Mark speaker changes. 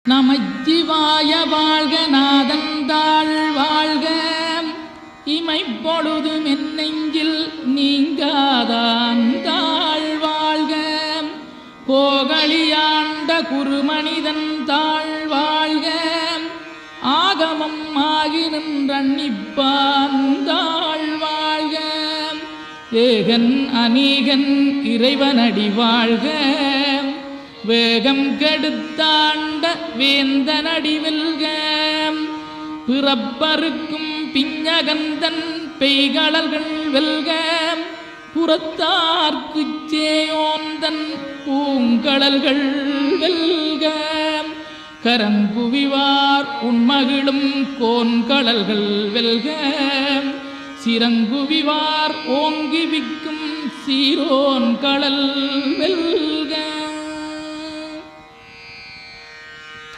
Speaker 1: நமச்சிவாய வாழ்க நாதந்தாள் வாழ்க இமைப்பொழுது மென்னெஞ்சில் நீங்காதான் தாழ் வாழ்க கோகலியாண்ட குருமனிதன் தாழ் வாழ்க ஆகமம் ஆகி நின்றன்னிப்பான் தாழ் வாழ்க ஏகன் அநீகன் இறைவனடி வாழ்க வேகம் கெடுத்தாண்ட வேந்தனடி வெல்க பிறப்பருக்கும் பிஞகந்தன் பெய்களல்கள் வெல்க புறத்தார்க்குச் சேயோந்தன் பூங்கடல்கள் வெல்க கரங்குவிவார் உண்மகிழும் கோன்கடல்கள் வெல்க சிறங்குவிவார் ஓங்கி விக்கும் சீரோன் கடல் வெல்க.